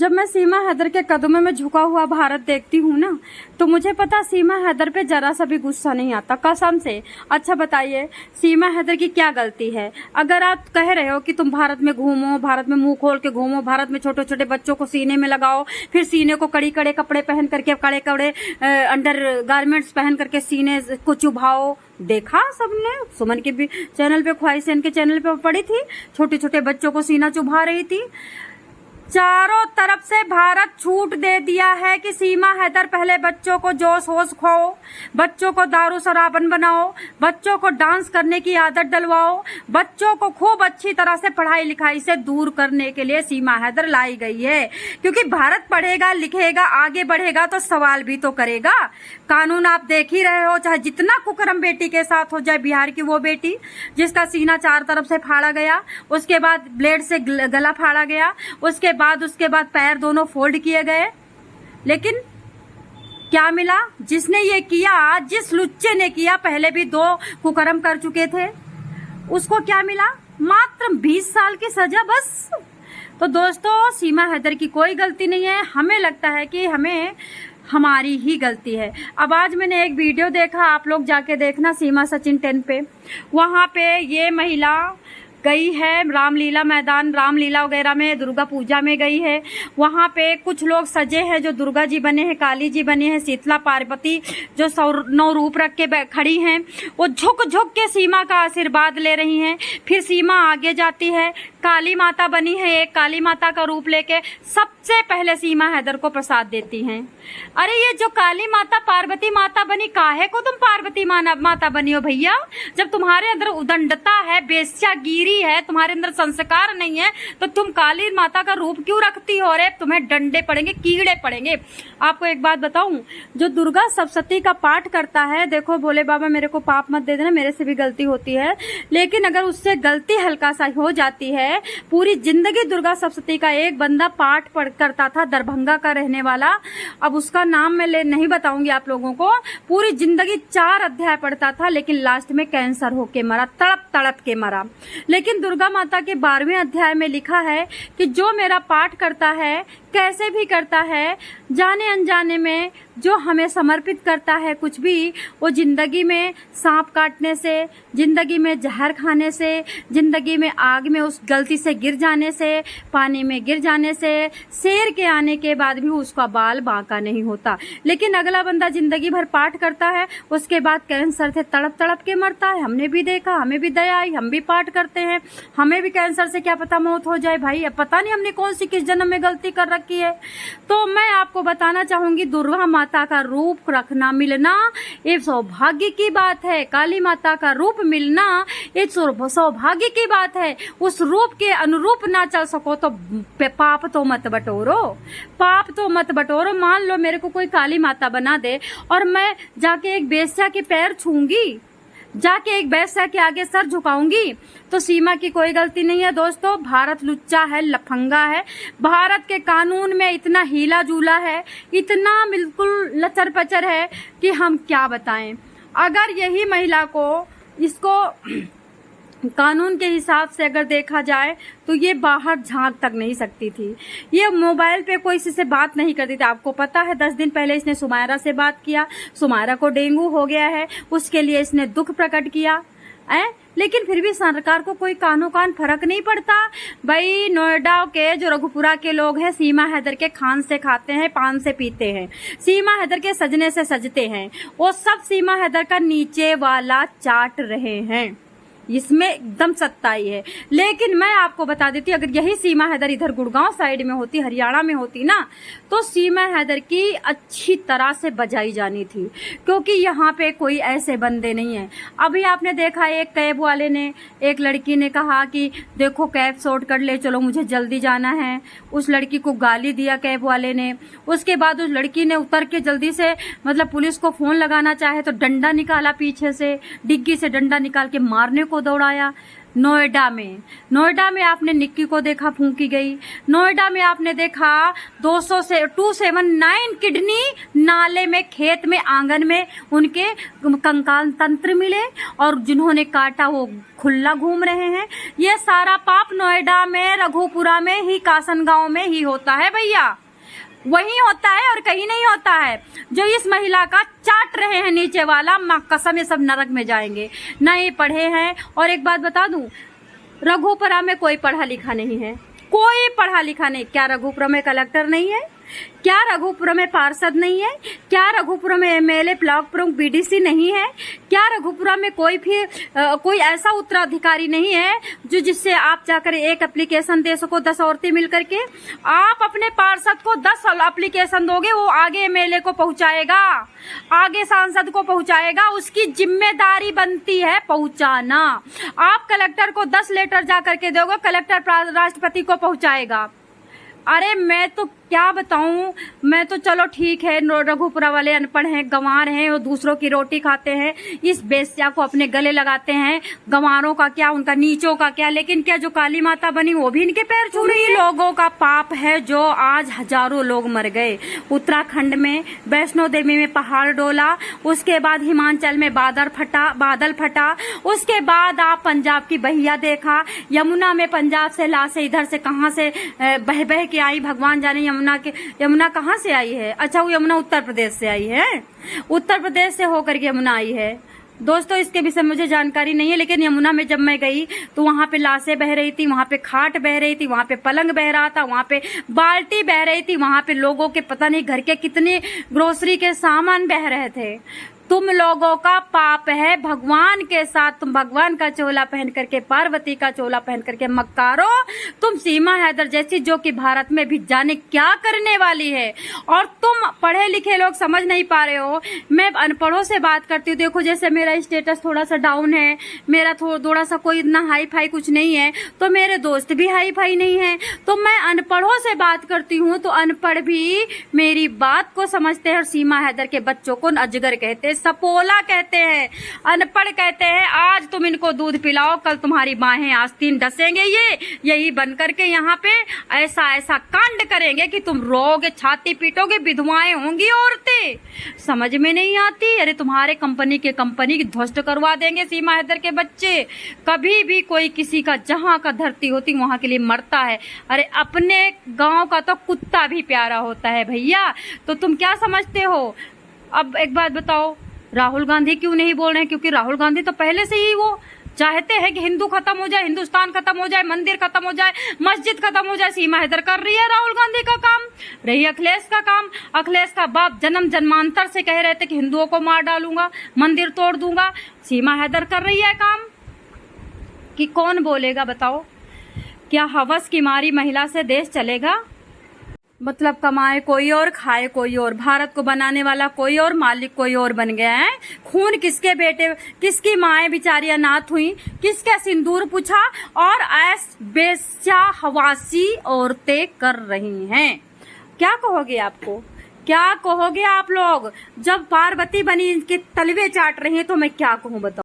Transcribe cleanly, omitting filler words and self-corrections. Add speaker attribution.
Speaker 1: जब मैं सीमा हैदर के कदमों में झुका हुआ भारत देखती हूँ ना, तो मुझे पता सीमा हैदर पे जरा सा भी गुस्सा नहीं आता, कसम से। अच्छा बताइए, सीमा हैदर की क्या गलती है? अगर आप कह रहे हो कि तुम भारत में घूमो, भारत में मुंह खोल के घूमो, भारत में छोटे छोटे बच्चों को सीने में लगाओ, फिर सीने को कड़ी कड़े कपड़े पहन करके, कड़े कड़े अंडर गारमेंट्स पहन करके सीने को चुभाओ। देखा सबने, सुमन के भी चैनल पे, ख्वाहिशें के चैनल पे पड़ी थी, छोटे छोटे बच्चों को सीना चुभा रही थी। चारों तरफ से भारत छूट दे दिया है कि सीमा हैदर पहले बच्चों को जोश होश खाओ, बच्चों को दारू शराबन बनाओ, बच्चों को डांस करने की आदत डलवाओ, बच्चों को खूब अच्छी तरह से पढ़ाई लिखाई से दूर करने के लिए सीमा हैदर लाई गई है। क्योंकि भारत पढ़ेगा लिखेगा आगे बढ़ेगा तो सवाल भी तो करेगा। कानून आप देख ही रहे हो, चाहे जितना कुकर्म बेटी के साथ हो जाए, बिहार की वो बेटी जिसका सीना चार तरफ से फाड़ा गया, उसके बाद ब्लेड से गला फाड़ा गया, उसके बाद पैर दोनों फोल्ड किए गए, लेकिन क्या मिला? जिसने ये किया, जिस लुच्चे ने किया, पहले भी 2 कुकर्म कर चुके थे, उसको क्या मिला? मात्र 20 साल की सजा बस। तो दोस्तों, सीमा हैदर की कोई गलती नहीं है। हमें लगता है कि हमारी ही गलती है। अब आज मैंने एक वीडियो देखा, आप लोग जाके देखना, सीमा सचिन 10 पे। वहां पे ये महिला गई है रामलीला मैदान, रामलीला वगैरह में, दुर्गा पूजा में गई है। वहां पे कुछ लोग सजे हैं जो दुर्गा जी बने हैं, काली जी बने हैं, शीतला पार्वती जो 9 रूप रख के खड़ी हैं, वो झुक झुक के सीमा का आशीर्वाद ले रही हैं। फिर सीमा आगे जाती है, काली माता बनी है, एक काली माता का रूप लेके सबसे पहले सीमा हैदर को प्रसाद देती हैं। अरे ये जो काली माता पार्वती माता बनी, काहे को तुम पार्वती माता बनी हो भैया? जब तुम्हारे अंदर उदंडता है, बेस्यागिरी है, तुम्हारे अंदर संस्कार नहीं है, तो तुम काली माता का रूप क्यों रखती हो? रे तुम्हें डंडे पड़ेंगे, कीड़े पड़ेंगे। आपको एक बात बताऊं, जो दुर्गा सप्तशती का पाठ करता है, देखो भोले बाबा मेरे को पाप मत दे देना, मेरे से भी गलती होती है, लेकिन अगर उससे गलती हल्का सा हो जाती है, पूरी जिंदगी दुर्गा सप्तशती का एक बंदा पाठ पढ़ करता था, दरभंगा का रहने वाला, अब उसका नाम मैं नहीं बताऊंगी आप लोगों को, पूरी जिंदगी 4 अध्याय पढ़ता था, लेकिन लास्ट में कैंसर होके मरा, तड़प तड़प के मरा। लेकिन दुर्गा माता के 12वें अध्याय में लिखा है कि जो मेरा पाठ करता है, कैसे भी करता है, जाने अनजाने में जो हमें समर्पित करता है कुछ भी, वो जिंदगी में सांप काटने से, जिंदगी में जहर खाने से, जिंदगी में आग में उस गलती से गिर जाने से, पानी में गिर जाने से, शेर के आने के बाद भी उसका बाल बांका नहीं होता। लेकिन अगला बंदा जिंदगी भर पाठ करता है, उसके बाद कैंसर से तड़प तड़प के मरता है। हमने भी देखा, हमें भी दया आई, हम भी पाठ करते हैं, हमें भी कैंसर से क्या पता मौत हो जाए भाई। अब पता नहीं हमने कौन सी किस जन्म में गलती कर रखी है। तो मैं आपको बताना चाहूंगी, दुर्गा माता का रूप रखना, मिलना, ये सौभाग्य की बात है। काली माता का रूप मिलना ये सौभाग्य की बात है। उस रूप के अनुरूप ना चल सको तो पाप तो मत बटोरो, पाप तो मत बटोरो। मान लो मेरे को कोई काली माता बना दे और मैं जाके एक बेस्या के पैर छूंगी, जाके एक बेस्या के आगे सर झुकाऊंगी, तो सीमा की कोई गलती नहीं है। दोस्तों, भारत लुच्चा है, लफंगा है। भारत के कानून में इतना हीला जूला है, इतना बिल्कुल लचर पचर है कि हम क्या बताएं। अगर यही महिला को, इसको कानून के हिसाब से अगर देखा जाए तो ये बाहर झांक तक नहीं सकती थी, ये मोबाइल पे कोई से बात नहीं करती थी। आपको पता है 10 दिन पहले इसने सुमायरा से बात किया, सुमायरा को डेंगू हो गया है, उसके लिए इसने दुख प्रकट किया है, लेकिन फिर भी सरकार को कोई कानो कान फर्क नहीं पड़ता। भाई नोएडा के जो रघुपुरा के लोग हैं, सीमा हैदर के खान से खाते हैं, पान से पीते हैं, सीमा हैदर के सजने से सजते हैं, वो सब सीमा हैदर का नीचे वाला चाट रहे हैं, इसमें एकदम सच्चाई है। लेकिन मैं आपको बता देती, अगर यही सीमा हैदर इधर गुड़गांव साइड में होती, हरियाणा में होती ना, तो सीमा हैदर की अच्छी तरह से बजाई जानी थी, क्योंकि यहाँ पे कोई ऐसे बंदे नहीं है। अभी आपने देखा, एक कैब वाले ने, एक लड़की ने कहा कि देखो कैब शॉर्ट कर ले, चलो मुझे जल्दी जाना है, उस लड़की को गाली दिया कैब वाले ने। उसके बाद उस लड़की ने उतर के जल्दी से, मतलब पुलिस को फोन लगाना चाहे तो डंडा निकाला, पीछे से डिग्गी से डंडा निकाल के मारने को दौड़ाया। नोएडा में आपने निक्की को देखा फूंकी गई। नोएडा में आपने देखा 279 किडनी नाले में, खेत में, आंगन में उनके कंकाल तंत्र मिले और जिन्होंने काटा वो खुला घूम रहे हैं। ये सारा पाप नोएडा में, रघुपुरा में ही, कासन गांव में ही होता है भैया, वही होता है और कहीं नहीं होता है। जो इस महिला का चाट रहे हैं नीचे वाला, माँ कसम ये सब नरक में जाएंगे, नहीं पढ़े हैं। और एक बात बता दूं, रघुपुरा में कोई पढ़ा लिखा नहीं है, कोई पढ़ा लिखा नहीं। क्या रघुपुरा में कलेक्टर नहीं है? क्या रघुपुरा में पार्षद नहीं है? क्या रघुपुरा में एमएलए, ब्लॉक प्रमुख, बीडीसी नहीं है? क्या रघुपुरा में कोई ऐसा उत्तराधिकारी नहीं है जो जिससे आप जाकर एक एप्लीकेशन दे सको 10 औरतें मिलकर के? आप अपने पार्षद को 10 एप्लीकेशन दोगे, वो आगे एमएलए को पहुंचाएगा, आगे सांसद को पहुंचाएगा, उसकी जिम्मेदारी बनती है पहुंचाना। आप कलेक्टर को 10 लेटर जा करके दोगे, कलेक्टर राष्ट्रपति को पहुंचाएगा। अरे मैं तो क्या बताऊं, मैं तो चलो ठीक है, रघुपुरा वाले अनपढ़ हैं, गंवार हैं, वो दूसरों की रोटी खाते हैं, इस बेस्या को अपने गले लगाते हैं। गंवारों का क्या, उनका नीचों का क्या, लेकिन क्या जो काली माता बनी वो भी इनके पैर छू रही है। लोगों का पाप है जो आज हजारों लोग मर गए। उत्तराखंड में वैष्णो देवी में पहाड़ डोला, उसके बाद हिमाचल में बादल फटा, उसके बाद आप पंजाब की बहिया देखा, यमुना में पंजाब से लाशें इधर से कहां से बह बह के आई, भगवान जाने यमुना कहाँ से आई है। अच्छा, वो यमुना उत्तर प्रदेश से आई है, उत्तर प्रदेश से होकर के यमुना आई है। दोस्तों इसके विषय में मुझे जानकारी नहीं है, लेकिन यमुना में जब मैं गई तो वहां पे लाशें बह रही थी, वहां पे खाट बह रही थी, वहां पे पलंग बह रहा था, वहां पे बाल्टी बह रही थी, वहां पे लोगों के पता नहीं घर के कितने ग्रोसरी के सामान बह रहे थे। तुम लोगों का पाप है भगवान के साथ। तुम भगवान का चोला पहन करके, पार्वती का चोला पहन करके मक्कारो। तुम सीमा हैदर जैसी, जो कि भारत में भी जाने क्या करने वाली है, और तुम पढ़े लिखे लोग समझ नहीं पा रहे हो। मैं अनपढ़ों से बात करती हूँ, देखो जैसे मेरा स्टेटस थोड़ा सा डाउन है, मेरा थोड़ा सा कोई इतना हाई फाई कुछ नहीं है, तो मेरे दोस्त भी हाई फाई नहीं है, तो मैं अनपढ़ों से बात करती हूँ, तो अनपढ़ भी मेरी बात को समझते हैं। और सीमा हैदर के बच्चों को अजगर कहते हैं, सपोला कहते हैं, अनपढ़ कहते हैं। आज तुम इनको दूध पिलाओ, कल तुम्हारी बाहें आस्तीन डसेंगे, ये यही बन करके यहाँ पे ऐसा कांड करेंगे कि तुम रोगे, छाती पीटोगे, विधवाएं होंगी औरतें। समझ में नहीं आती। अरे तुम्हारे कंपनी की ध्वस्त करवा देंगे सीमा हैदर के बच्चे। कभी भी कोई किसी का, जहाँ का धरती होती वहां के लिए मरता है। अरे अपने गांव का तो कुत्ता भी प्यारा होता है भैया, तो तुम क्या समझते हो। अब एक बात बताओ, राहुल गांधी क्यों नहीं बोल रहे हैं? क्योंकि राहुल गांधी तो पहले से ही वो चाहते हैं कि हिंदू खत्म हो जाए, हिंदुस्तान खत्म हो जाए, मंदिर खत्म हो जाए, मस्जिद खत्म हो जाए। सीमा हैदर कर रही है राहुल गांधी का काम, रही अखिलेश का काम। अखिलेश का बाप जन्मांतर से कह रहे थे कि हिंदुओं को मार डालूंगा, मंदिर तोड़ दूंगा। सीमा हैदर कर रही है काम कि कौन बोलेगा बताओ। क्या हवस की मारी महिला से देश चलेगा? मतलब कमाए कोई और, खाए कोई और, भारत को बनाने वाला कोई और, मालिक कोई और बन गया है। खून किसके बेटे, किसकी माएँ बेचारी अनाथ हुई, किसका सिंदूर पूछा, और ऐस बेस्या हवासी औरतें कर रही हैं। क्या कहोगे आपको, क्या कहोगे आप लोग? जब पार्वती बनी इनके तलवे चाट रही हैं, तो मैं क्या कहूँ बताओ।